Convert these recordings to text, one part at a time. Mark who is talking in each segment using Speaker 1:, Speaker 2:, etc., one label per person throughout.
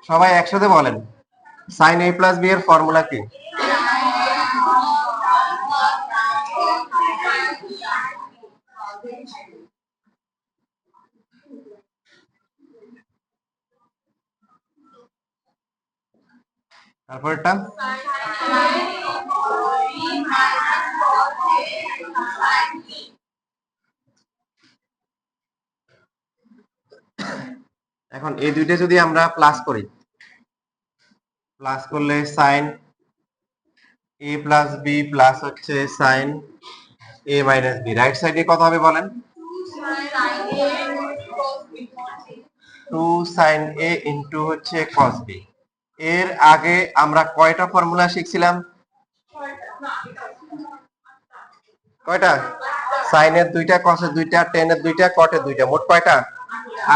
Speaker 1: সবাই একসাথে বলেন, sin a প্লাস বি এর ফর্মুলা কি? তারপরটা এখন এই দুইটা যদি আমরা প্লাস করি, প্লাস করলে sign A plus B plus হচ্ছে সাইন এ মাইনাস বি, রাইট সাইডে কত হবে বলেন? 2 সাইন এ ইন্টু হচ্ছে কস বি। এর আগে আমরা কয়টা ফর্মুলা শিখছিলাম? কয়টা? সাইনের দুইটা, কসের দুইটা, টেনের দুইটা, কটের দুইটা, মোট কয়টা?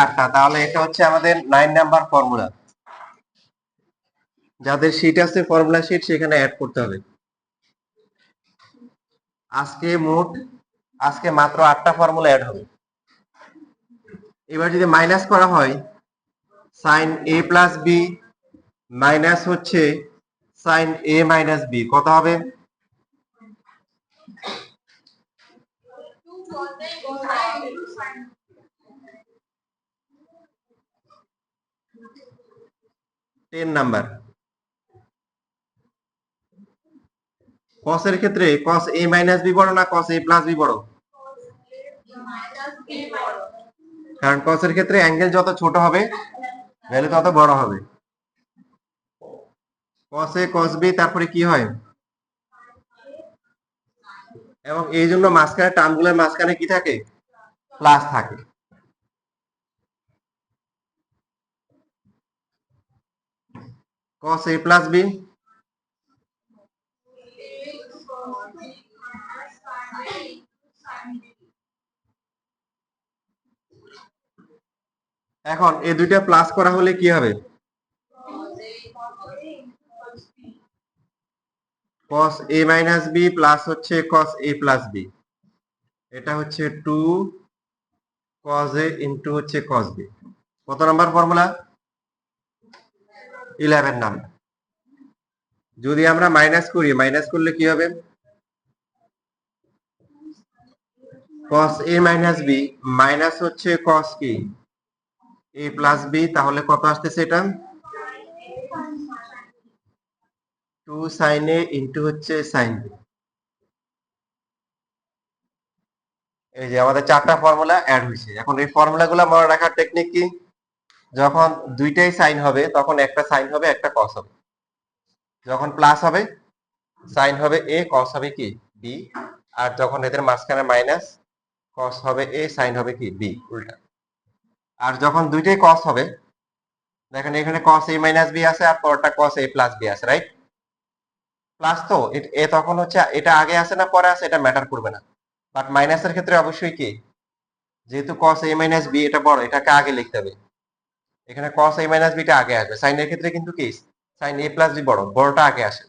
Speaker 1: 8টা। তাহলে এটা হচ্ছে আমাদের 9 নাম্বার ফর্মুলা। যাদের শীট আছে ফর্মুলা শীট, সেখানে অ্যাড করতে হবে। আজকে মাত্র 8টা ফর্মুলা অ্যাড হবে। এবার যদি মাইনাস করা হয়, sine A plus B minus হচ্ছে সাইন এ মাইনাস বি, কত হবে? Ten number. কসের ক্ষেত্রে কস এ মাইনাস বি বড় না কস এ প্লাস বি বড়? কারণ কসের ক্ষেত্রে অ্যাঙ্গেল যত ছোট হবে ভ্যালু তত বড় হবে। কস এ কস বি তারপরে কি হয়, এবং এই জন্য মাঝখানে টার্মগুলোর মাঝখানে কি থাকে? প্লাস থাকে। cos a প্লাস বি এখন এই দুইটা প্লাস করা হলে কি হবে? cos a minus B plus হচ্ছে cos a প্লাস বি, এটা হচ্ছে 2 cos a ইন্টু হচ্ছে cos b। কত নাম্বার ফর্মুলা? 11 নাম্বার। যদি আমরা মাইনাস করি, মাইনাস করলে কি হবে? cos a minus B minus হচ্ছে cos কি a প্লাস বি, তাহলে কত আসতেছে এটা? 2 sin a ইন্টু হচ্ছে sin b। এই যে আমাদের 4টা ফর্মুলা অ্যাড হয়েছে। এখন এই ফর্মুলাগুলো মনে রাখার টেকনিক কি? যখন দুইটাই সাইন হবে তখন একটা সাইন হবে একটা কস হবে। যখন প্লাস হবে সাইন হবে এ, কস হবে কি বি। আর যখন এদের মাঝখানে মাইনাস, কস হবে এ, সাইন হবে কি বি, উল্টা। আর যখন দুইটাই কস হবে, দেখেন এখানে কস এ মাইনাস বি আছে আর পরটা কস এ প্লাস বি আছে, রাইট? প্লাস তো এ তখন হচ্ছে এটা আগে আছে না পরে আছে এটা ম্যাটার করবে না। বাট মাইনাসের ক্ষেত্রে অবশ্যই কি, যেহেতু কস এ মাইনাস বি এটা বড়, এটাকে আগে লিখতে হবে। এখানে cos a মাইনাস বিটা আগে আসবে। সাইনের ক্ষেত্রে কিন্তু কি সাইন a প্লাস বি বড়, বড়টা আগে আসে।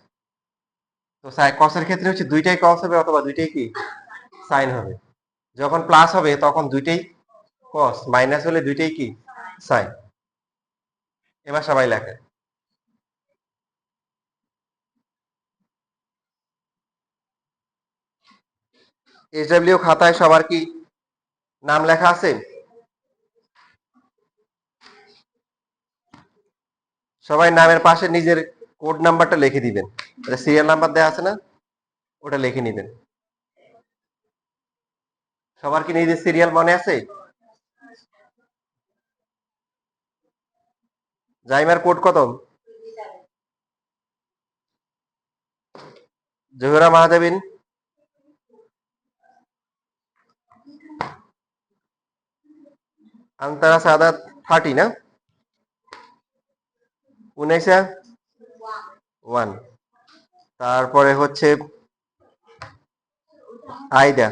Speaker 1: তো cos এর ক্ষেত্রে হচ্ছে দুইটাই cos হবে অথবা দুইটাই কি সাইন হবে। যখন প্লাস হবে তখন দুইটাই cos, মাইনাস হলে দুইটাই কি সাইন। এবার সবাই লেখে। SW খাতায় সবার কি নাম লেখা আছে? সবাই নামের পাশে নিজের কোড নাম্বারটা লিখে দিবেন। সিরিয়াল নাম্বার দেওয়া আছে না, ওটা লিখে নিবেন। সবার কি নিজের সিরিয়াল মনে আছে? জাইমার কোড কত? জোহরা মাহাদেবিন আন্তারা সাদাত 30 না, 19 1। তারপরে হচ্ছে আইদা।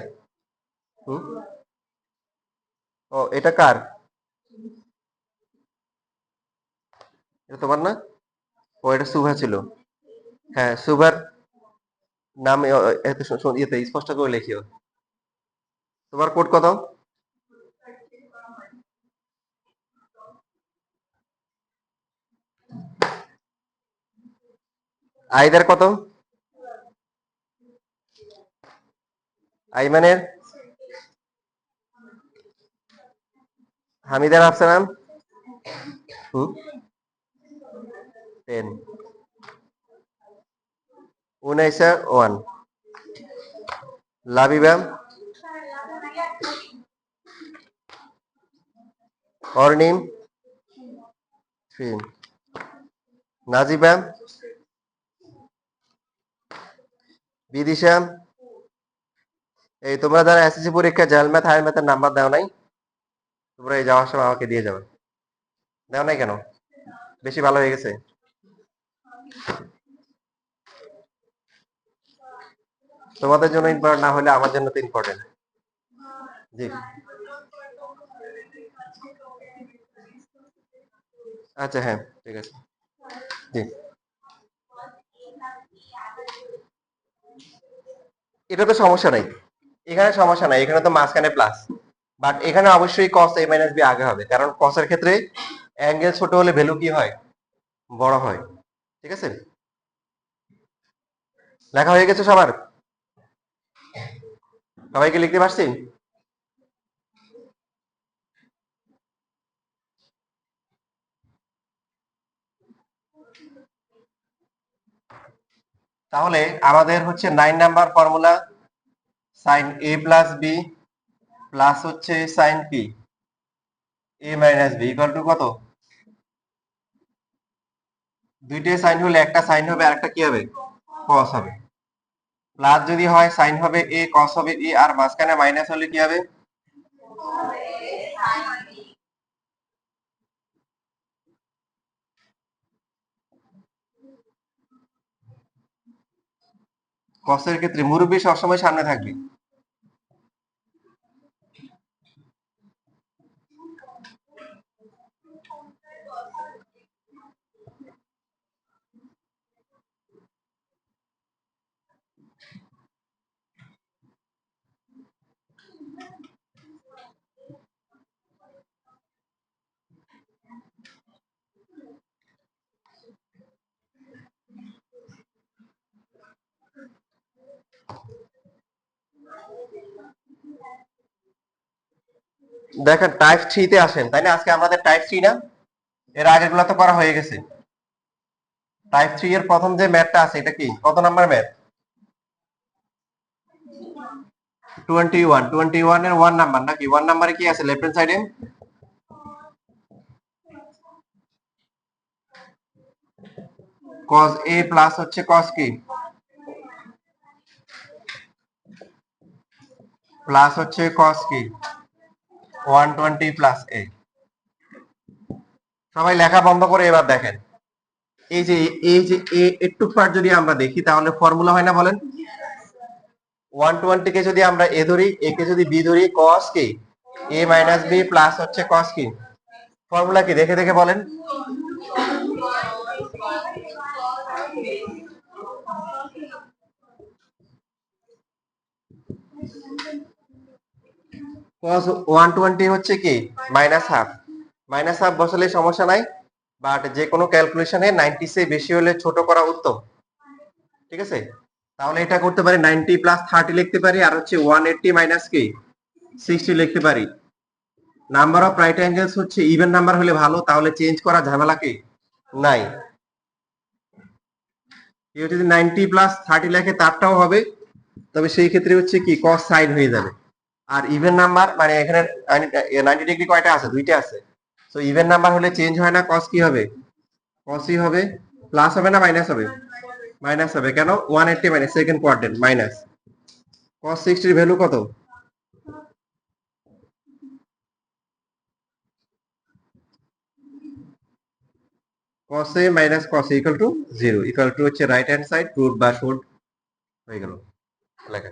Speaker 1: ও এটা কার? এটা তোমার না? ও এটা সুভা ছিল। হ্যাঁ সুভার নাম এত ইয়েতে স্পষ্ট করে লিখিও। তোমার কোড কত? আইদার কত? আইমানের? হামিদার আফসানাম? 10। উনাইসা 1। লাবিবা? অর্নিম? 3। নাজিবা? বিদিশা? এই তোমরা যারা এসএসসি পরীক্ষা জাল ম্যাথ হায়ার ম্যাথের নাম্বার দাও নাই, তোমরা এই যাওয়ার সময় আমাকে দিয়ে যাবে। দাও নাই কেন? বেশি ভালো হয়ে গেছে? তোমাদের জন্য ইম্পর্টেন্ট না হলে আমার জন্য তো ইম্পর্টেন্ট। জি আচ্ছা, হ্যাঁ ঠিক আছে। জি এটা তো সমস্যা নাই, এখানে সমস্যা নাই, এখানে তো মাঝখানে প্লাস। বাট এখানে অবশ্যই cos a মাইনাস বি আগে হবে, কারণ cos এর ক্ষেত্রে অ্যাঙ্গেল ছোট হলে ভ্যালু কি হয়? বড় হয়। ঠিক আছে, লেখা হয়ে গেছে সবার? সবাইকে লিখতে পারছি? তাহলে আমাদের হচ্ছে 9 number formula sine a plus B plus হচ্ছে sine P a minus B equal to কত? দুইটাই সাইন হলে একটা সাইন হবে আর একটা কি হবে? cos হবে। প্লাস যদি হয় সাইন হবে a, cos হবে a, আর মাঝখানে মাইনাস হলে কি হবে? cos এর ক্ষেত্রে মুরব্বি সবসময় সামনে থাকবে। দেখেন টাইপ 3 তে আসেন, তাই না? আজকে আমাদের টাইপ 3 না? এর আগের গুলো তো করা হয়ে গেছে। টাইপ 3 এর প্রথম যে ম্যাথটা আছে এটা কি কত নাম্বার ম্যাথ? 21। 21 এর 1 নাম্বার নাকি? 1 নাম্বারে কি আছে লেফট হ্যান্ড সাইডে? cos a প্লাস হচ্ছে cos কি প্লাস হচ্ছে cos কি 120 প্লাস a। সবাই লেখা বন্ধ করে এবার দেখেন, এই যে একটু পার্ট যদি আমরা দেখি তাহলে ফর্মুলা হয় না বলেন? 120 কে যদি আমরা a ধরি, a কে যদি b ধরি, cos কি a মাইনাস b প্লাস হচ্ছে cos কি। ফর্মুলা কি দেখে দেখে বলেন? cos 120 হচ্ছে কি মাইনাস হাফ। মাইনাস হাফ বসালে সমস্যা নাই, বাট যে কোনো ক্যালকুলেশনে 90 সে বেশি হলে ছোট করা উত্তম। ঠিক আছে, তাহলে এটা করতে পারি 90 প্লাস 30 লিখতে পারি, আর হচ্ছে 180 মাইনাস কি 60 লিখতে পারি। নাম্বার অফ রাইট অ্যাঙ্গেলস হচ্ছে ইভেন নাম্বার হলে ভালো, তাহলে চেঞ্জ করা ঝামেলা কি নাই। কেউ যদি 90 প্লাস 30 লেখে তারটাও হবে, তবে সেই ক্ষেত্রে হচ্ছে কি cos সাইন হয়ে যাবে। আর ইভেন নাম্বার মানে এখানে 90 ডিগ্রি কয়টা আছে? দুইটা আছে। সো ইভেন নাম্বার হলে চেঞ্জ হয় না, cos কি হবে? cos হবে। প্লাস হবে না মাইনাস হবে? মাইনাস হবে। কেন? 180 minus second quadrant minus cos 60 এর ভ্যালু কত? cos a minus cos a equal to 0 equal to হচ্ছে রাইট হ্যান্ড সাইড রুট বা শুড হয়ে গেল লেখা।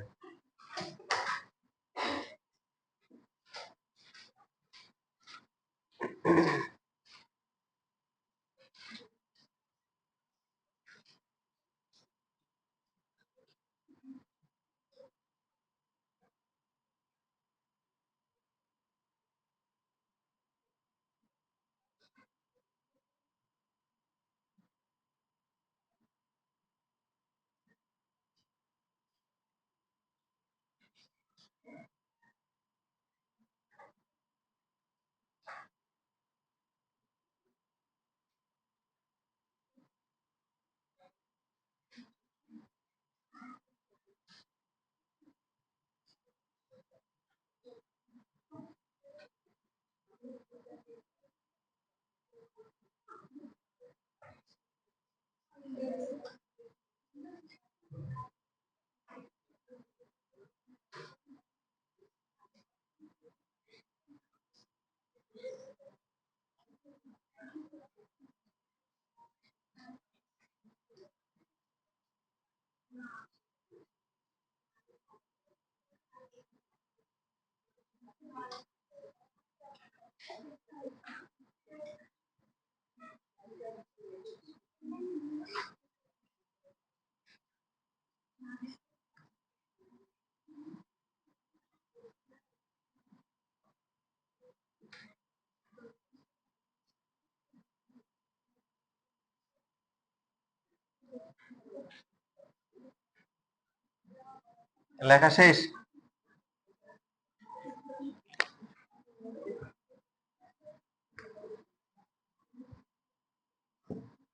Speaker 1: লেখা শেষ?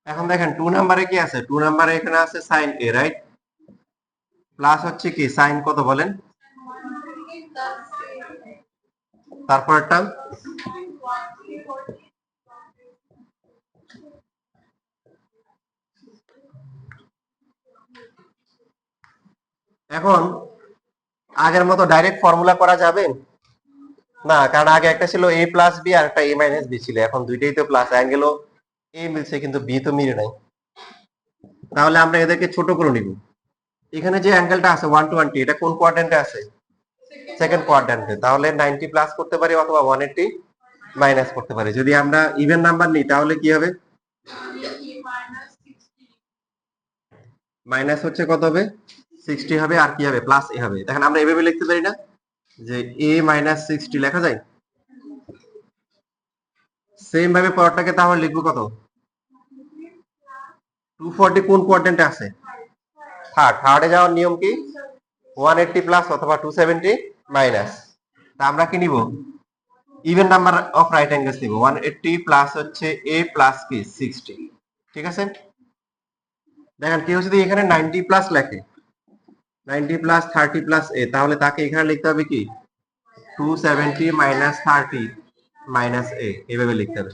Speaker 1: এখন দেখেন 2 নাম্বারে কি আছে? 2 নাম্বারে এখানে আছে sin a, রাইট? প্লাস হচ্ছে কি sin কত বলেন? তারপরটা এখন আগের মতো ডাইরেক্ট ফর্মুলা করা যাবে না, কারণ আগে একটা ছিল a প্লাস বি আর একটা a মাইনাস বি ছিল, এখন দুইটাই তো প্লাস, অ্যাঙ্গেলও a মিলছে কিন্তু b তো মিলে নাই। তাহলে আমরা এদেরকে ছোট করে নিব। এখানে যে অ্যাঙ্গেলটা আছে 120, এটা কোন কোয়াড্রেন্টে আছে? সেকেন্ড কোয়াড্রেন্টে। তাহলে 90 প্লাস করতে পারি অথবা 180 মাইনাস করতে পারি। যদি আমরা ইভেন নাম্বার নিই তাহলে কি হবে? মাইনাস হচ্ছে কত হবে? 60 হবে, আর কি হবে? প্লাস এ হবে। দেখেন আমরা এভাবে লিখতে পারি না যে a মাইনাস 60 লেখা যায়? সেম ভাবে পরেরটাকে তাহলে লিখবো কত? 240 কোন কোয়াড্রেন্টে আছে? থার্ড। থার্ডে যাওয়ার নিয়ম কি? 180 প্লাস অথবা 270 মাইনাস। তা আমরা কি নিব? Even number of right angles নিব। 180 প্লাস হচ্ছে a প্লাস কি 60, ঠিক আছে? দেখেন কেউ যদি এখানে 90 প্লাস লেখে, 90 প্লাস 30 প্লাস a, তাহলে তাকে এখানে লিখতে হবে কি 270 মাইনাস 30 মাইনাস a, এভাবে লিখতে হবে।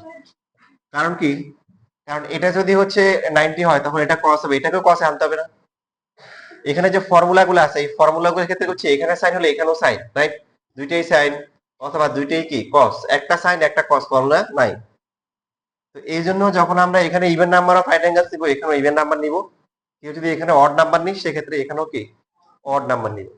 Speaker 1: কারণ কি? কারণ এটা যদি হচ্ছে 90 হয় তখন এটা cos হবে, এটাকেও cos এ আনতে হবে না? এখানে যে ফর্মুলা গুলো আছে এই ফর্মুলা গুলোর ক্ষেত্রে হচ্ছে এখানে সাইন হলে এখানেও সাইন, রাইট? দুইটাই সাইন অথবা দুইটাই কি cos, একটা সাইন একটা cos ফর্মুলা নাই। তো এই জন্য যখন আমরা এখানে even number of right angles নিব, এখানেও ইভেন নাম্বার নিব। কেউ যদি এখানে অড নাম্বার নিই সেক্ষেত্রে এখানেও কি অড নাম্বার নিব।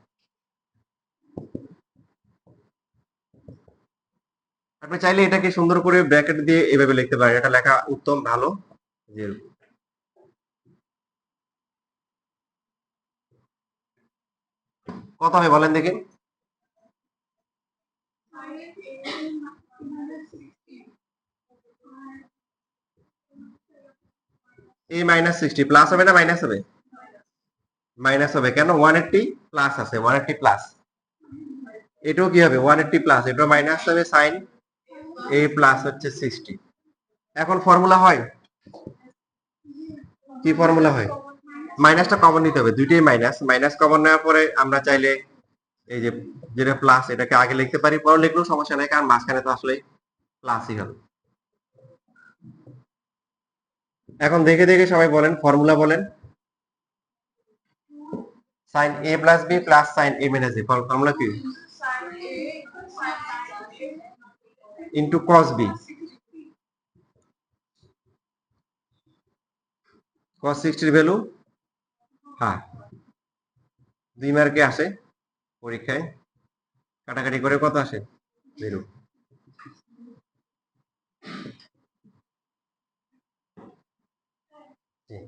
Speaker 1: আপনি চাইলে এটাকে সুন্দর করে ব্র্যাকেট দিয়ে এভাবে লিখতে পারেন, এটা লেখা উত্তম ভালো। যে কত হবে বলেন দেখি? a মাইনাস 60 প্লাস হবে না মাইনাস হবে? মাইনাস হবে কেন? 180 প্লাস আছে, 180 প্লাস। এটাও কি হবে? 180 প্লাস, এটাও মাইনাস হবে, সাইন a প্লাস হচ্ছে 60। এখন ফর্মুলা হয় কি? ফর্মুলা হয় মাইনাসটা কমন নিতে হবে, দুইটাই মাইনাস। মাইনাস কমন নেওয়ার পরে আমরা চাইলে এই যে যেটা প্লাস এটাকে আগে লিখতে পারি, পরে লিখলেও সমস্যা নেই, কারণ মাঝখানে তো আসলে প্লাসই হবে। এখন দেখে দেখে সবাই বলেন, ফর্মুলা বলেন। Sine a plus B plus sine a minus B, formula কি? Into cos B. কস 60 এর ভ্যালু, হ্যাঁ 2 মার্কে আসে পরীক্ষায়, কাটাকাটি করে কত আসে? 0। জি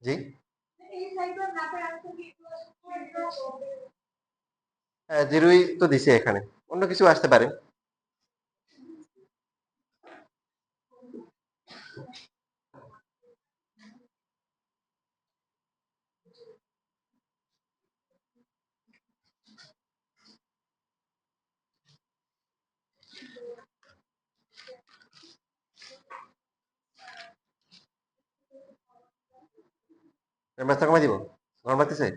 Speaker 1: জি, হ্যাঁ 0ই তো দিছে এখানে, অন্য কিছু আসতে পারে। ব্যস্ত কমাই দিব, গরম লাগতেছে?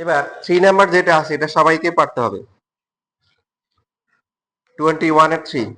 Speaker 1: এবার 3 নাম্বার যেটা আছে এটা সবাইকে পারতে হবে। 21 এর 3।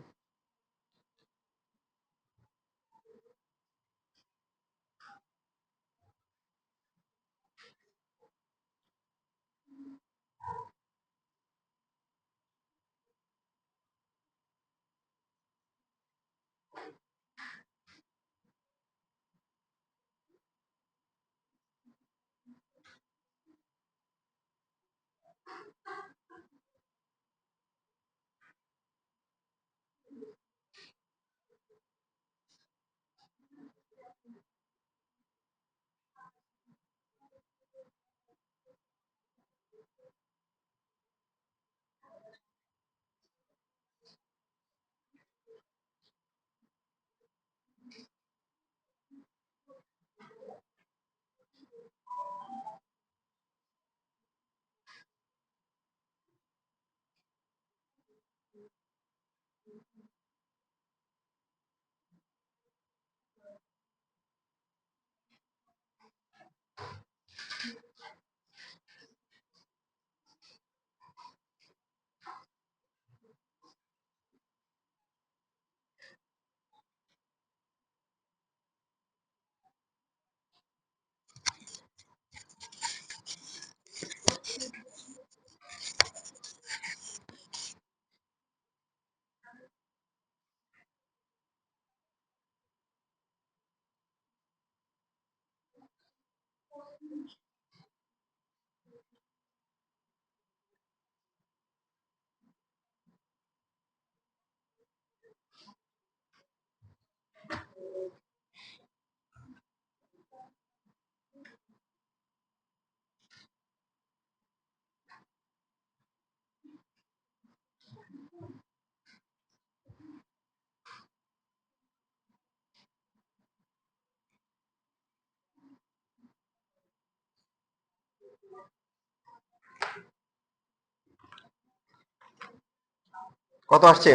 Speaker 1: কত আসছে?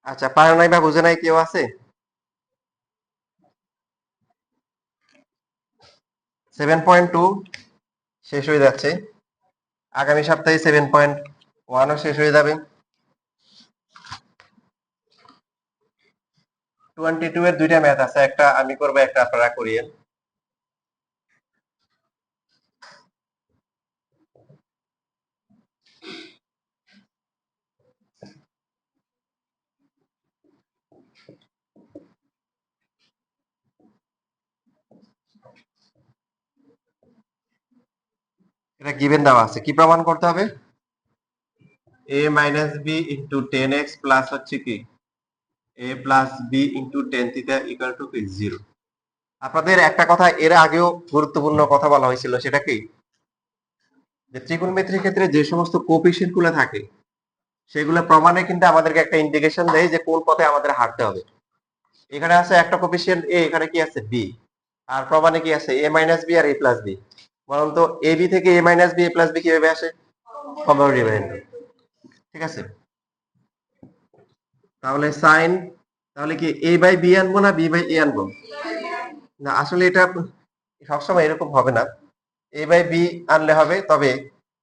Speaker 1: আচ্ছা, পারে নাই বা বুঝে নাই কেউ আছে? 7.2 শেষ হয়ে যাচ্ছে। আগামী সপ্তাহে 7.1ও শেষ হয়ে যাবে। 22 এর দুইটা ম্যাথ আছে, একটা আমি করবো, একটা আপনারা করিয়েন। এটা গিভেন দেওয়া আছে, কি প্রমাণ করতে হবে? a minus B into 10x plus হচ্ছে কি a plus B into 10 theta equal to কি 0। আপনাদের একটা কথা এর আগেও গুরুত্বপূর্ণ কথা বলা হয়েছিল, সেটা কি যে ত্রিকোণমিতির ক্ষেত্রে যে সমস্ত কোএফিসিয়েন্ট গুলো থাকে সেগুলো প্রমাণে কিন্তু আমাদেরকে একটা ইন্ডিকেশন দেয় যে কোন পথে আমাদের হাঁটতে হবে। এখানে আছে একটা কোএফিসিয়েন্ট a, এখানে কি আছে b, আর প্রমাণে কি আছে a মাইনাস বি আর a প্লাস বি। বলুন তো a b থেকে a minus B a plus B কিভাবে আসে? Complementary variant. ঠিক আছে, তাহলে সাইন, তাহলে কি a বাই b আনবো না b বাই a আনবো? না, আসলে এটা সবসময় এরকম হবে না। a বাই b আনলে হবে, তবে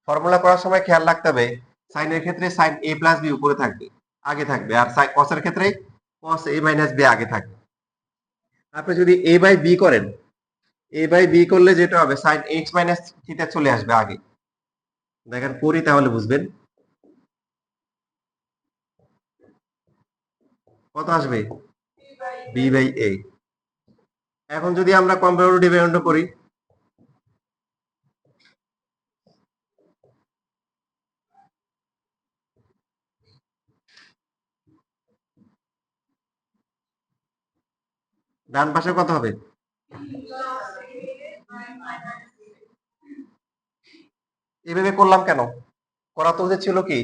Speaker 1: ফর্মুলা করার সময় খেয়াল রাখতে হবে সাইনের ক্ষেত্রে সাইন a প্লাস বি উপরে থাকবে, আগে থাকবে, আর কসের ক্ষেত্রে কস a মাইনাস বি আগে থাকবে। আপনি যদি a বাই b করেন, a বাই b করলে যেটা হবে সাইন x মাইনাস থিটা চলে আসবে আগে। দেখেন করি তাহলে বুঝবেন কত আসবে, b বাই a। এখন যদি আমরা কম্পারেটিভ ভ্যারিয়েন্ট করি, ডান পাশে কত হবে? এভাবে করলাম কেন? করা তো উচিত ছিল কি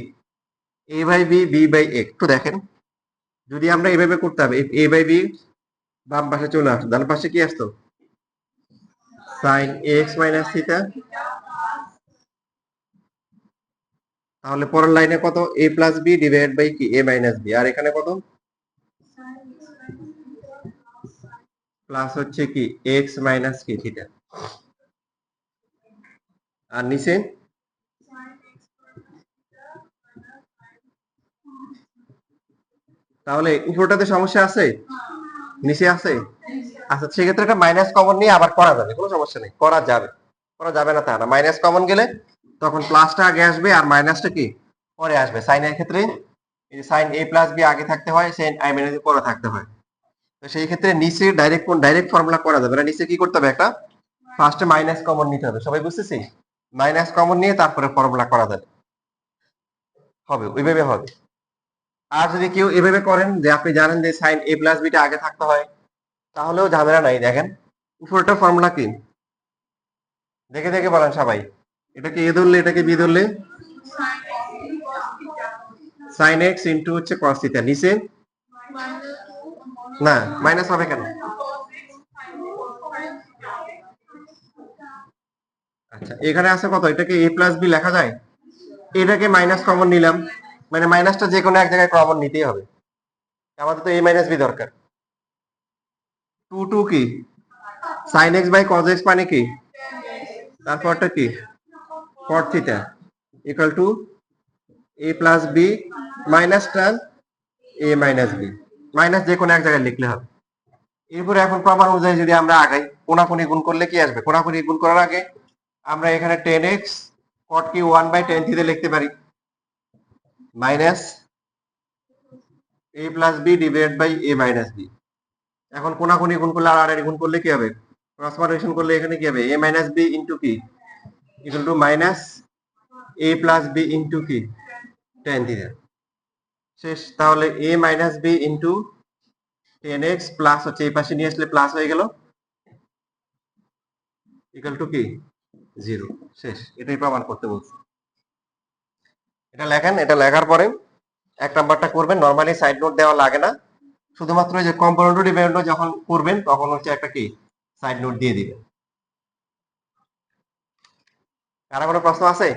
Speaker 1: a by b b by a। একটু দেখেন, যদি আমরা এভাবে করতাম a বাই b বাম পাশে চলে আসতো, ডান পাশে কি আসতো? সাইন এক্স মাইনাস থিটা, তাহলে পরের লাইনে কত, এ প্লাস বি ডিভাইড বাই কি, এ মাইনাস বি, আর এখানে কত, প্লাস হচ্ছে কি এক্স মাইনাস কি থিটা, আর নিচে তাহলে উপরটাতে সমস্যা আছে, নিচে আছে। আচ্ছা সেক্ষেত্রে একটা মাইনাস কমন নিয়ে আবার করা যাবে, কোনো সমস্যা নেই, করা যাবে, করা যাবে না তা না। মাইনাস কমন গেলে তখন প্লাসটা আগে আসবে আর মাইনাসটা কি পরে আসবে। সাইনের ক্ষেত্রে সাইন এ প্লাস বি আগে থাকতে হয়, সাইন আই মাইনাস বি পরে থাকতে হয়। তো সেই ক্ষেত্রে নিচে ডাইরেক্ট ফর্মুলা করা যাবে না, নিচে কি করতে হবে, একটা ফার্স্টে মাইনাস কমন নিতে হবে। সবাই বুঝতেছি? মাইনাস কমন নিয়ে তারপরে ফর্মুলা করা যাবে, হবে ওইভাবে হবে। আর যদি কেউ এভাবে করেন যে আপনি জানেন যে সাইন এ প্লাস বিটা আগে থাকতে হয়, তাহলেও ঝামেলা নাই। দেখেন উপরটা ফর্মুলা কি, দেখে দেখে বলেন সবাই। এটাকে এ ধরলে, এটাকে বি ধরলে সাইন এক্স ইন্টু হচ্ছে কস থিটা, নিচে না মাইনাস হবে কেন? আচ্ছা এখানে আছে কত, এটাকে এ প্লাস বি লেখা যায়, এটাকে মাইনাস কমন নিলাম, মানে মাইনাসটা যে কোনো এক জায়গায় কমন নিতেই হবে, আমাদের তো এ মাইনাস বি দরকার। টু টু কি sine X by cos X মানে কি, তারপরটা কি cot theta equal to A plus B minus tan A minus B, minus যে কোনো এক জায়গায় লিখলে হবে। এরপরে এখন প্রমাণ অনুযায়ী যদি আমরা আগাই, কোনাকুনি গুণ করলে কি আসবে, কোনাকুনি গুণ করার আগে আমরা এখানে টেন এক্স কট কি ওয়ান বাই টেন থিটা লিখতে পারি, minus A plus B divide by A minus B. এখন কোনাকুনি গুণ করলে আর আড়াআড়ি গুণ করলে কি হবে, ক্রস মাল্টিপ্লিকেশন করলে এখানে কি হবে, এ মাইনাস বি ইন্টু কি equal to minus A plus B into কি টেন থিটা, শেষ। তাহলে A minus B into tan x plus হচ্ছে এই পাশে নিয়ে আসলে প্লাস হয়ে গেল ইকুয়াল টু কি জিরো, শেষ। এটাই প্রমাণ করতে বলছি। এটা লেখেন, এটা লেখার পরে এক নাম্বারটা করবেন, নরমালি সাইড নোট দেওয়া লাগে না, শুধুমাত্র যে কম্পাউন্ড ডিপেন্ড যখন করবেন তখন হচ্ছে একটা কি সাইড নোট দিয়ে দিবেন। কারো কোনো প্রশ্ন আছে?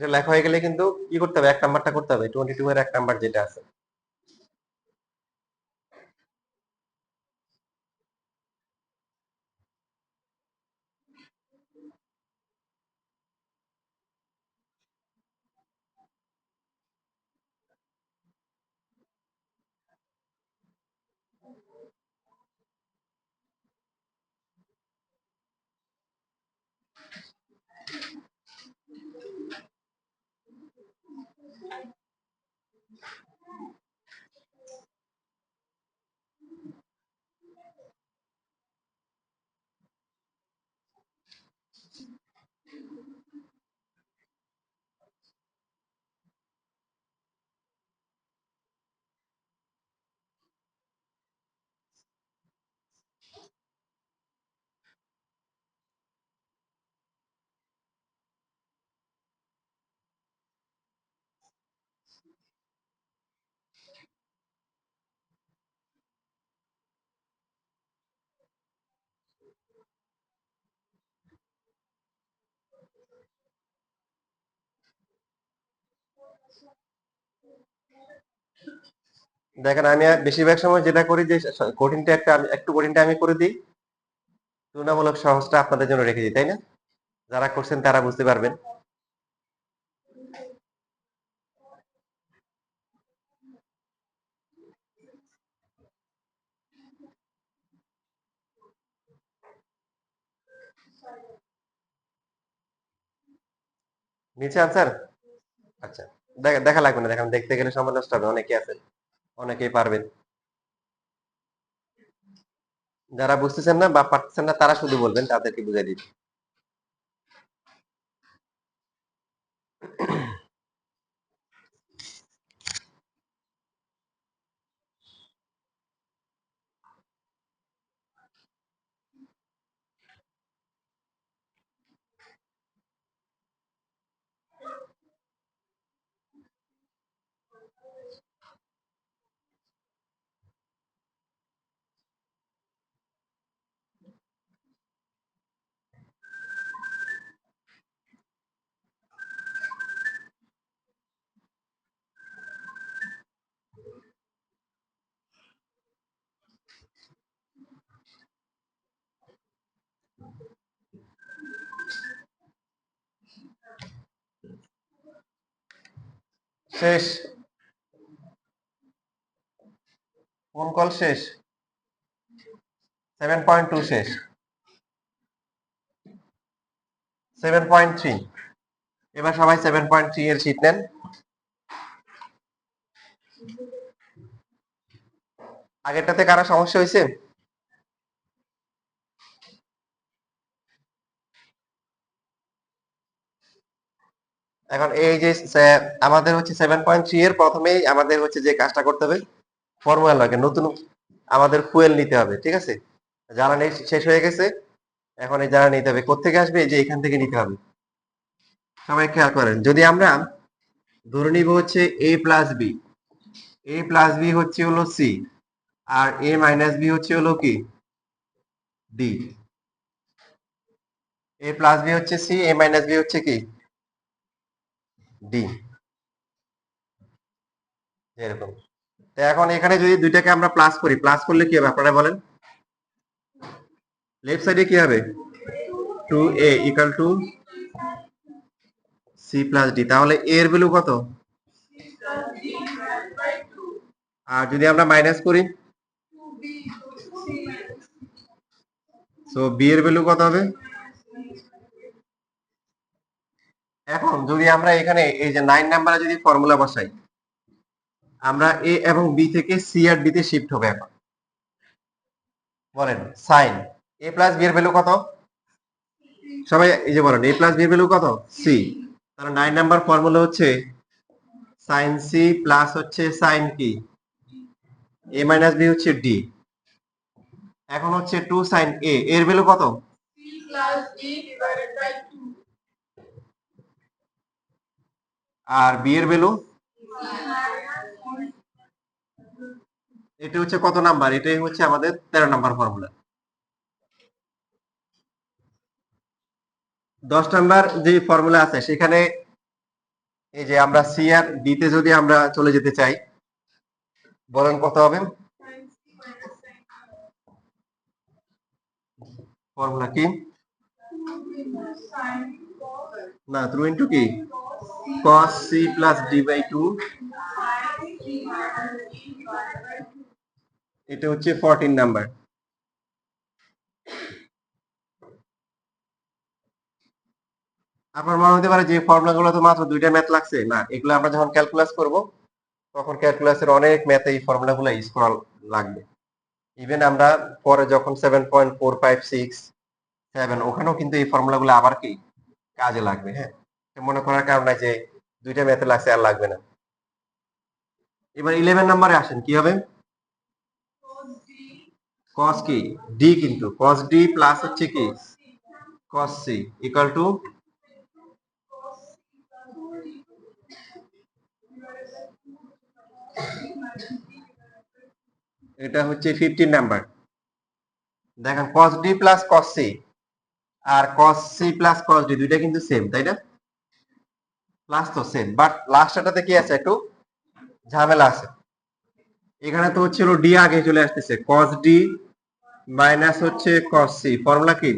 Speaker 1: এটা লেখা হয়ে গেলে কিন্তু কি করতে হবে, 1 নাম্বারটা করতে হবে, 22 এর 1 নাম্বার যেটা আছে। দেখেন আমি বেশিরভাগ সময় যেটা করি যে কঠিনটা একটু কঠিনটা আমি করে দিই, তুলনামূলক সহজটা আপনাদের জন্য রেখে দিই, তাই না? যারা করছেন তারা বুঝতে পারবেন। নিচে আনসার, আচ্ছা দেখা লাগবে না, দেখেন দেখতে গেলে সময় নষ্ট হবে, অনেকে আছেন, অনেকেই পারবেন। যারা বুঝতেছেন না বা পারতেছেন না তারা শুধু বলবেন, তাদেরকে বুঝাই দিন। শেষ, কোন কল শেষ? 7.2 শেষ, 7.3। এবার সবাই 7.3 এর শীট নেন। আগেরটাতে কারো সমস্যা হয়েছে? এখন এই যে আমাদের হচ্ছে 7.3 এর প্রথমেই আমাদের হচ্ছে যে কাজটা করতে হবে, ফর্মুলা লাগে নতুন, আমাদের ফুয়েল নিতে হবে, ঠিক আছে? জ্বালানি শেষ হয়ে গেছে, এখন এই জ্বালানি নিতে হবে, কোত্থেকে আসবে? এই যে এখান থেকে নিতে হবে। সবাই খেয়াল করেন, যদি আমরা ধরে নিব হচ্ছে এ প্লাস বি, এ প্লাস বি হচ্ছে হলো সি, আর এ মাইনাস বি হচ্ছে হলো কি ডি। এ প্লাস বি হচ্ছে সি, এ মাইনাস বি হচ্ছে কি ডি, এরকম। তো এখন এখানে যদি দুইটাকে আমরা প্লাস করি, প্লাস করলে কি হবে আপনারা বলেন? লেফট সাইডে কি হবে? 2a equal to C plus D, তাহলে এ এর ভ্যালু কত? আর যদি আমরা মাইনাস করি, সো বি এর ভ্যালু কত হবে? এখন যদি আমরা এখানে এই যে 9 নাম্বারে যদি ফর্মুলা বসাই, আমরা এ এবং বি থেকে সি আর ডি তে শিফট হবে। এখন বলেন সাইন এ প্লাস বি এর ভ্যালু কত? সবাই এই যে বলেন এ প্লাস বি এর ভ্যালু কত? সি। তাহলে 9 নাম্বার ফর্মুলা হচ্ছে সাইন সি প্লাস হচ্ছে সাইন কি এ মাইনাস বি হচ্ছে ডি। এখন হচ্ছে 2 সাইন এ এর ভ্যালু কত? আর বি এর ভ্যালু এটা হচ্ছে কত নাম্বার? এটাই হচ্ছে আমাদের 13 নাম্বার ফর্মুলা। 10 নাম্বার যে ফর্মুলা আছে সেখানে এই যে আমরা সি আর ডি তে যদি আমরা চলে যেতে চাই, বলেন কত হবে ফর্মুলা কি? না, থ্রু ইন্টু কি cos c plus d by 2, এটা হচ্ছে 14 নাম্বার। আপনার মনে হতে পারে যে ফর্মুলা গুলো তো মাত্র দুইটা ম্যাথ লাগছে, না, এগুলো আমরা যখন ক্যালকুলাস করব তখন ক্যালকুলাসের অনেক ম্যাথে এই ফর্মুলা গুলো ইউজ করা লাগবে। ইভেন আমরা পরে যখন 7.456 7 ওখানেও কিন্তু এই ফর্মুলা গুলো আবার কি কাজে লাগবে। হ্যাঁ, মনে করার কারণ নাই যে দুইটা ম্যাথে লাগছে আর লাগবে না। এবার 11 নম্বরে আসেন, কি হবে? cos কি d, কিন্তু cos d প্লাস হচ্ছে কি cos c ইকুয়াল টু, এটা হচ্ছে 15 নাম্বার। দেখেন cos d plus cos c আর cos c plus cos d দুইটা কিন্তু সেম, তাই না? প্লাস তো সেম, বাট লাস্টটাতে কি আছে, একটু ঝামেলা আছে। এখানে তো হচ্ছে ডি আগে চলে আসতেছে, cos d মাইনাস হচ্ছে cos c, ফর্মুলা কি?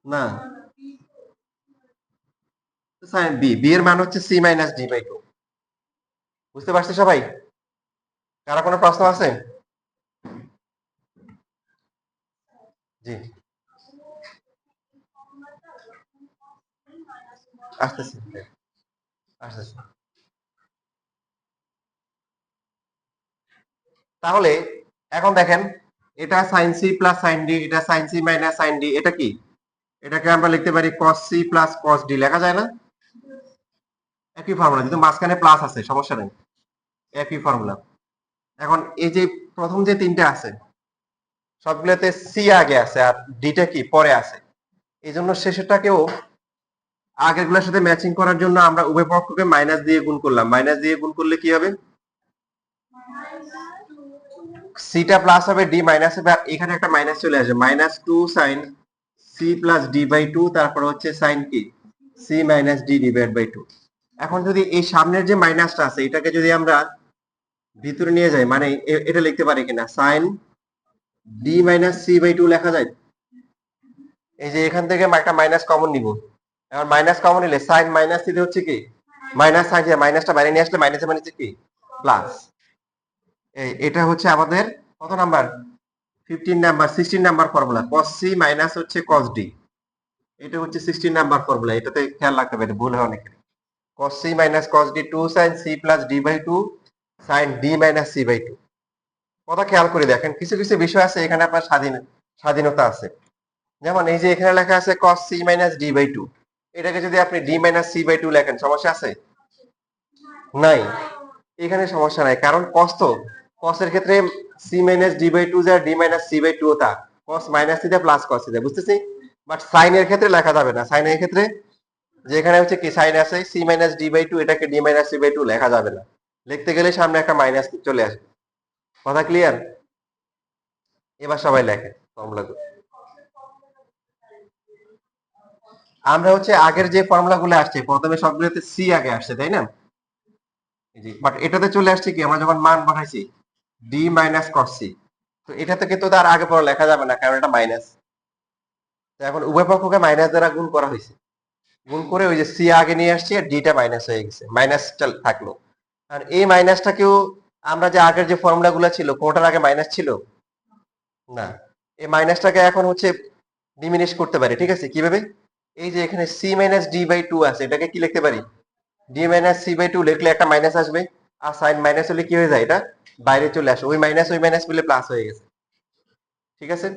Speaker 1: না, সাইন বি, বি এর মান হচ্ছে সি মাইনাস ডি বাই 2। বুঝতে পারছি সবাই? কারো কোনো প্রশ্ন আছে? জি, আসতেছি আসতেছি। তাহলে এখন দেখেন, এটা sine C plus sine D, এটা sine C minus sine D, এটা কি? এটাকে আমরা লিখতে পারি cos c plus cos d, লেখা যায় না? একই ফর্মুলা, কিন্তু মাঝখানে প্লাস আছে, সমস্যা নেই, একই ফর্মুলা। এখন এই যে প্রথম যে তিনটা আছে সবগুলোতে সি আগে আছে আর ডিটা কি পরে আছে, এই জন্য শেষেরটাকেও আগের গুলোর সাথে ম্যাচিং করার জন্য আমরা উভয় পক্ষকে মাইনাস দিয়ে গুণ করলাম। মাইনাস দিয়ে গুণ করলে কি হবে? সিটা প্লাস হবে, ডি মাইনাস হবে, আর এখানে একটা মাইনাস চলে আসবে, minus 2 sine C plus D by 2, তারপর হচ্ছে সাইন কি C minus D divide by 2। এখন যদি এই সামনের যে মাইনাসটা আছে এটাকে যদি আমরা ভিতরে নিয়ে যাই, মানে এটা লিখতে পারি কিনা sine D minus C by 2 লেখা যায়। এই যে এখান থেকে একটা মাইনাস কমন নিব, এখন মাইনাস কমন নিলে সাইন মাইনাস দিতে হচ্ছে কি মাইনাস, সাইন মাইনাসটা বাইরে নিয়ে আসলে মাইনাসে মাইনাসে কি প্লাস। এটা হচ্ছে আমাদের কত number? 15 number, 16 number formula, cos c minus হচ্ছে cos d, এটা হচ্ছে 16 নাম্বার ফর্মুলা। এটাতে খেয়াল রাখতে হবে, ভুল হয় অনেকের। cos c minus cos d 2 sin c plus d by 2 sin d minus c by 2। কথা খেয়াল করে দেখেন, কিছু কিছু বিষয় আছে এখানে আপনার স্বাধীনতা আছে। যেমন এই যে এখানে লেখা আছে cos c minus d by 2, এটাকে যদি আপনি d মাইনাস c বাই 2 লেখেন, সমস্যা আছে? নাই, এখানে সমস্যা নাই, কারণ cos তো cos এর ক্ষেত্রে c মাইনাস d বাই 2 যা d মাইনাস c বাই 2 তা cos minus theta plus cos theta, বুঝতেছি? বাট sin এর ক্ষেত্রে লেখা যাবে না। sin এর ক্ষেত্রে যেখানে হচ্ছে কি sin আছে c মাইনাস d বাই 2, এটাকে d মাইনাস c বাই 2 লেখা যাবে না। লিখতে গেলে সামনে একটা মাইনাস চলে আসবে। কথা ক্লিয়ার? এবার সবাই লেখে ফর্মুলাগুলো। আমরা হচ্ছে আগের যে ফর্মুলা গুলো আসছে প্রথমে সবগুলোতে সি আগে আসছে, তাই না? বাট এটাতে চলে আসছে কি আমরা যখন মান বানাইছি ডি মাইনাস কস সি, তো এটা থেকে তো তার আগে পরে লেখা যাবে না, কারণ এটা মাইনাস। তো এখন উভয় পক্ষকে মাইনাস দ্বারা গুণ করা হয়েছে, গুণ করে ওই যে সি আগে নিয়ে আসছি আর ডিটা মাইনাস হয়ে গেছে, মাইনাসটা থাকলো। আর এই মাইনাসটাকেও আমরা যে আগের যে ফর্মুলা গুলো ছিল কোটার আগে মাইনাস ছিল না, এই মাইনাসটাকে এখন হচ্ছে ডিমিনিশ করতে পারি। ঠিক আছে, কিভাবে? এই যে এখানে সি মাইনাস ডি বাই 2 আছে, এটাকে কি লিখতে পারি? ডি মাইনাস সি বাই 2 লিখলে একটা মাইনাস আসবে, আর সাইন মাইনাস হলে কি হয়ে যায়, এটা বাইরে চলে আসে, ওই মাইনাস মিলে প্লাস হয়ে গেছে। ঠিক আছে,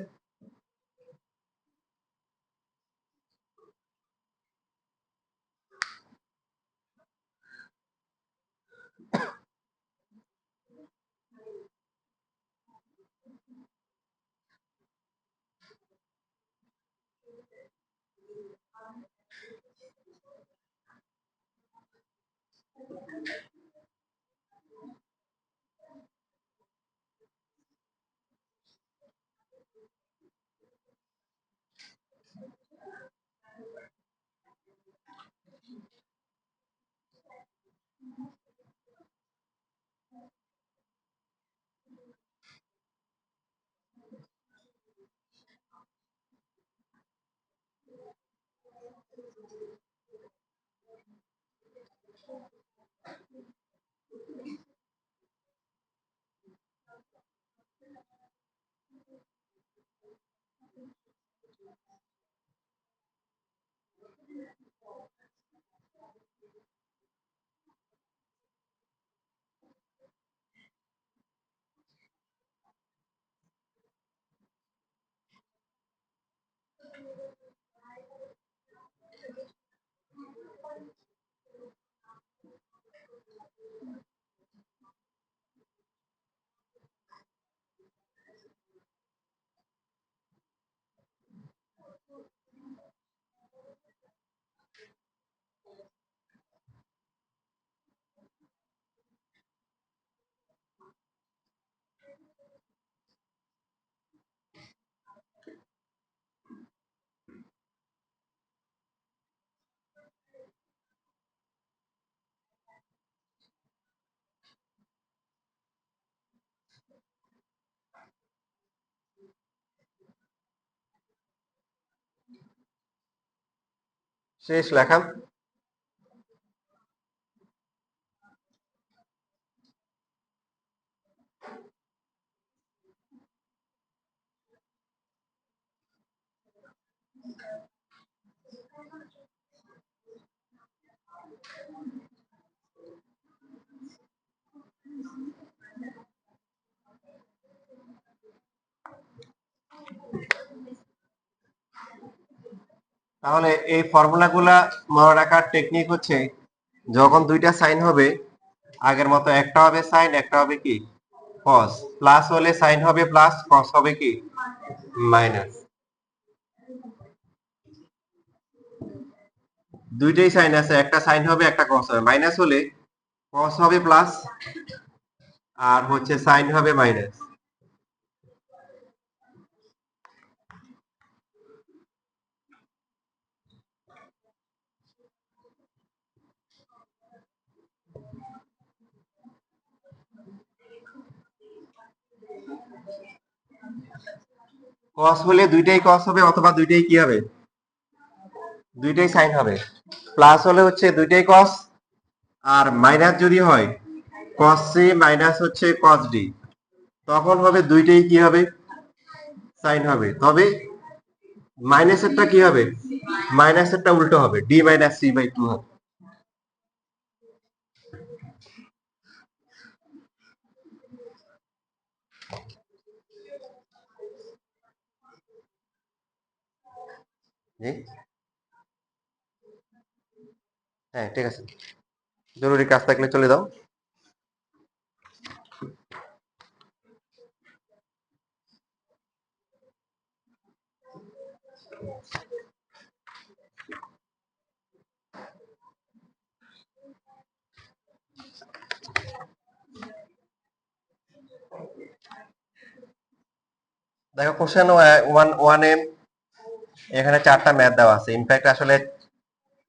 Speaker 1: শেষ লেখা। তাহলে এই ফর্মুলাগুলা মনে রাখার টেকনিক হচ্ছে, যখন দুইটা সাইন হবে আগের মতো একটা হবে সাইন, একটা হবে কি কস। প্লাস হলে সাইন হবে প্লাস, কস হবে কি মাইনাস। দুইটাই সাইন আছে, একটা সাইন হবে একটা কস হবে। মাইনাস হলে কস হবে প্লাস আর হচ্ছে সাইন হবে মাইনাস। কস হলে দুইটাই কস হবে অথবা দুইটাই কি হবে, দুইটাই সাইন হবে। প্লাস হলে হচ্ছে দুইটাই কস, আর মাইনাস যদি হয় কস সি মাইনাস হচ্ছে কস ডি, তখন হবে দুইটাই কি হবে, সাইন হবে। তবে মাইনাসেরটা কি হবে, মাইনাসেরটা উল্টো হবে, ডি মাইনাস সি বাই 2 হবে। জি হ্যাঁ ঠিক আছে, জরুরি কাজ থাকলে চলে যাও। দেখো কোশ্চেন 1 এখানে 4টা ম্যাথ দেওয়া আছে। ইনফ্যাক্ট আসলে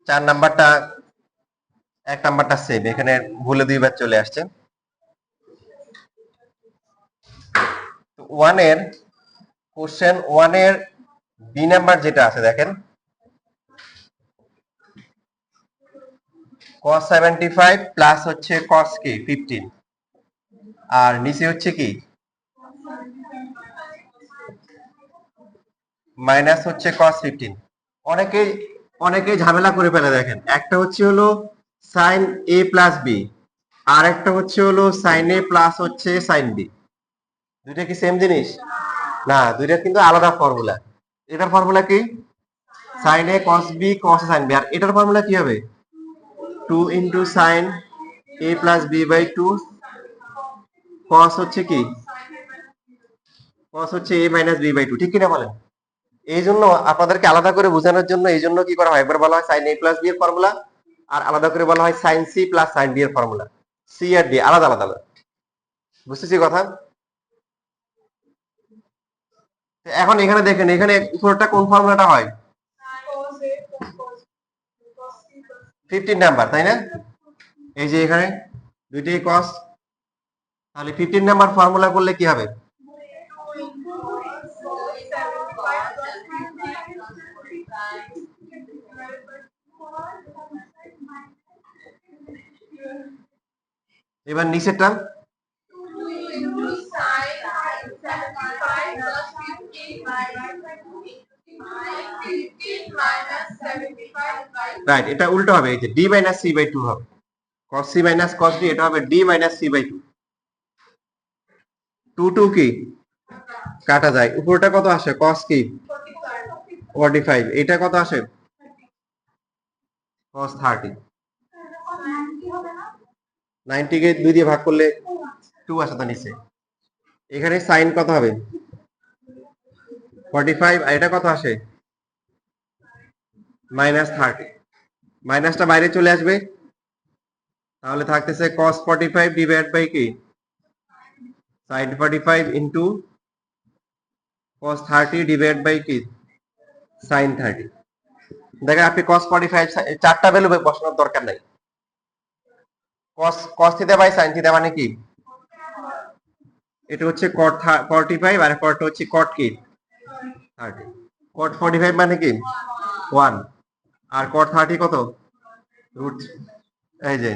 Speaker 1: 4 নাম্বারটা 1 নাম্বারটা সেম, এখানে ভুলে 2বার চলে আসছে। 1 এর কোশ্চেন 1 এর বি নাম্বার যেটা আছে দেখেন, cos 75 প্লাস হচ্ছে cos কি 15, আর নিচে হচ্ছে কি মাইনাস হচ্ছে cos 15। অনেকেই অনেকেই ঝামেলা করে ফেলে। দেখেন একটা হচ্ছে হলো সাইন এ প্লাস বি, আর একটা হচ্ছে হলো সাইন এ প্লাস হচ্ছে সাইন বি। দুইটা কি সেম জিনিস? না, দুইটা কিন্তু আলাদা ফর্মুলা। এটার ফর্মুলা কি sine A cos B cos sine B, আর এটার ফর্মুলা কি হবে 2 into sine A plus B by 2 cos হচ্ছে কি কস হচ্ছে এ মাইনাস বি বাই 2, ঠিক কিনা বলেন? এই জন্য আপনাদেরকে আলাদা করে বোঝানোর জন্য এই জন্য কি করা হয়, একবার বলা হয় সাইন এ প্লাস বি এর ফর্মুলা, আর আলাদা করে বলা হয় sine C plus sine D এর ফর্মুলা। সি আর ডি আলাদা আলাদা। বুঝতেছি কথা? এখন এখানে দেখেন, এখানে উপরটা কোন ফর্মুলাটা হয় 15 নাম্বার, তাই না? এই যে এখানে দুইটাই কস, তাহলে 15 নাম্বার ফর্মুলা করলে কি হবে? এবার নিচেরটা রাইট, এটা উল্টো হবে, এই যে d মাইনাস c বাই 2 হবে, cos c minus cos d, এটা হবে d মাইনাস c বাই 2। 2 কি কাটা যায়, উপরটা কত আসে cos কি 45, এটা কত আসে cos 30। 90 কে 2 দিয়ে ভাগ করলে 2 আসে তো নিচে। এখানে sin কত হবে 45, আর এটা কত আসে মাইনাস 30, মাইনাসটা বাইরে চলে আসবে, তাহলে থাকতেছে cos 45 ডিভাইড বাই কি sin 45 into cos 30 divide by কি sin 30। দেখেন আপনি cos 45 চারটা ভ্যালু বসানোর দরকার নাই। cos theta by sin theta মানে কি, এটা হচ্ছে cot 45 আর পরটা হচ্ছে cot কি 30। cot 45 মানে কি 1, আর cot 30 কত রুট। এই যে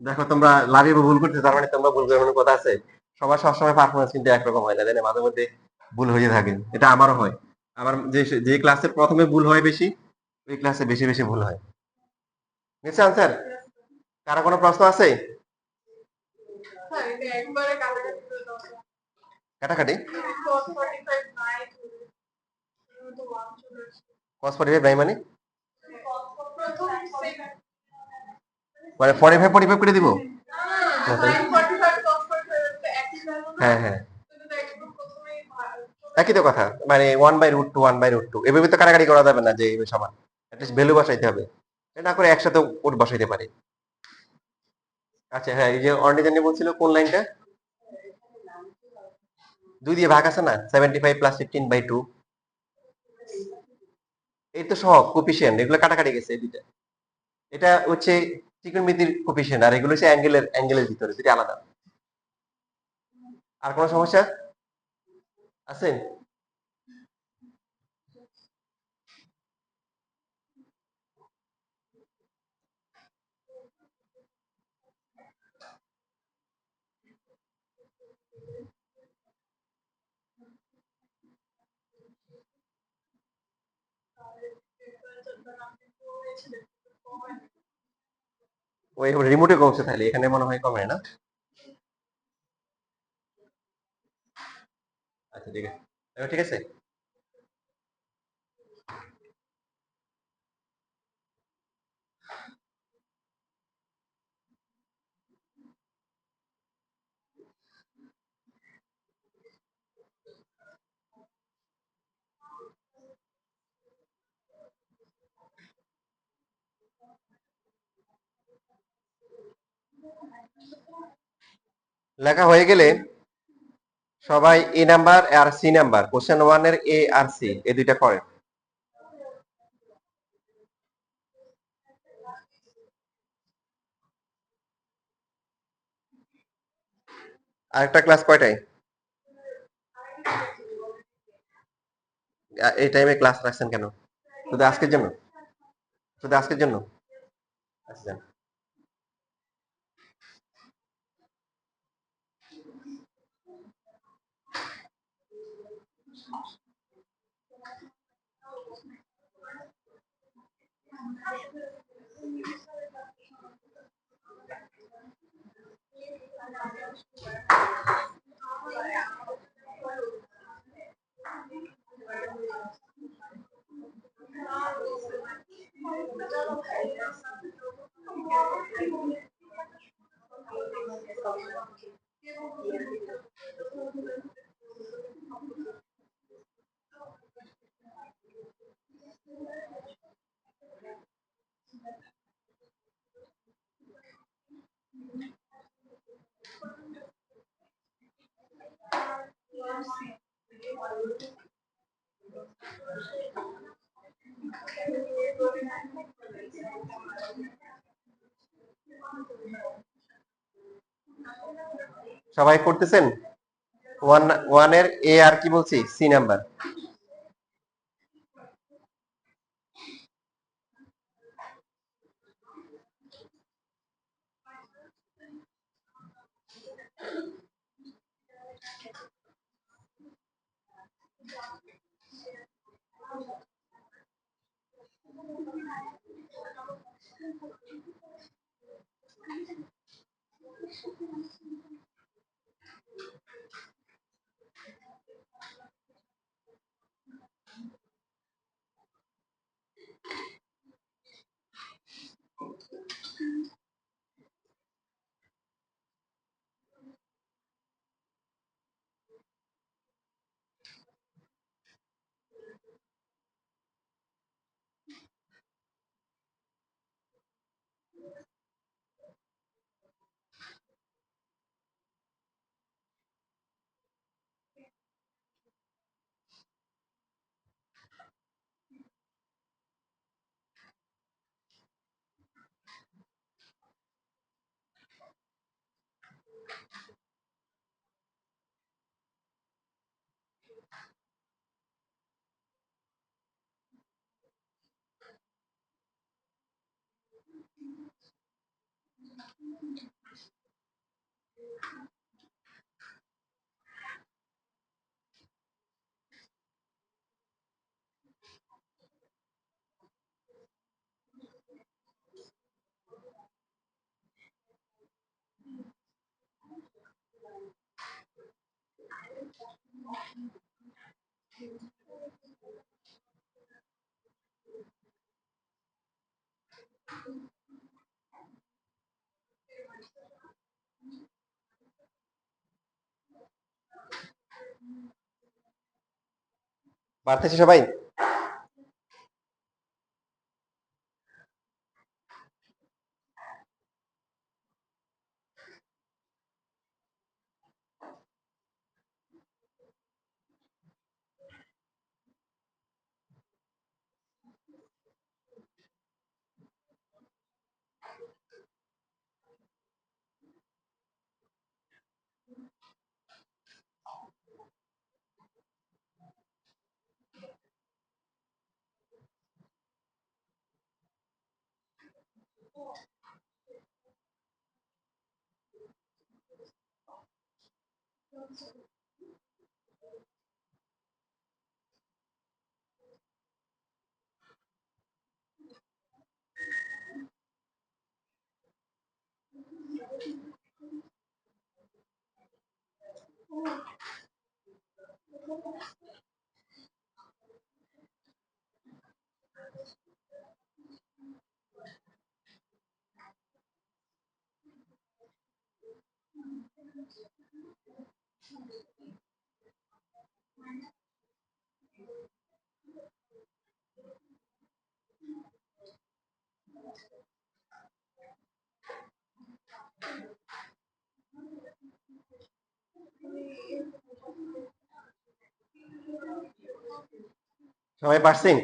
Speaker 1: দেখো তোমরা লাভে ভুল করতে, তার মানে তোমরা ভুল করে মনে কথা আছে, সবার সবসময় পারফরমেন্স কিন্তু একরকম হয় না, জানে মাঝে মধ্যে ভুল হয়ে থাকে, এটা আমারও হয়। আমার যে যে ক্লাসে প্রথমে ভুল হয় বেশি, ওই ক্লাসে বেশি বেশি ভুল হয়। নিশ্চয় আনসার, কারো কোনো প্রশ্ন আছে? কাটাকাটি cos 45 নাই মানে 45 45 করে দিব। হ্যাঁ হ্যাঁ একই তো কথা, মানে 1/√2 1/√2 এভাবে তো কাটাকাটি করা যাবে না যে সমান, অ্যাটলিস্ট ভ্যালু বসাইতে হবে, এটা করে একসাথে কোড বসাইতে পারি। আচ্ছা হ্যাঁ, এই যে অর্নিজন্য বলছিল কোন লাইনটা, 2 দিয়ে ভাগ আছে না 75 প্লাস 15/2, এই তো সব কোফিশিয়েন্ট, এগুলো কাটাকাটি গেছে এই দুইটা, এটা হচ্ছে ত্রিকোণমিতির কোফিশিয়েন্ট, আর এগুলো হচ্ছে অ্যাঙ্গেলের ভিতরে, দুটো আলাদা। আর কোনো সমস্যা আছে? ওই রিমোটে কমছে, তাহলে এখানে মনে হয় কমে না। আচ্ছা ঠিক আছে, এবার ঠিক আছে। লেখা হয়ে গেলে সবাই এ নাম্বার আর সি নাম্বার, কোশ্চেন 1 এর এ আর সি এই দুইটা করে। আরেকটা ক্লাস কয়টায়? এই টাইমে ক্লাস রাখছেন কেন? শুধু আজকের জন্য? শুধু আজকের জন্য? আচ্ছা সবাই করতেছেন? ওয়ানের এ আর কি বলছি, সি নাম্বার। পারতেছি সবাই? সবাই পারছেন?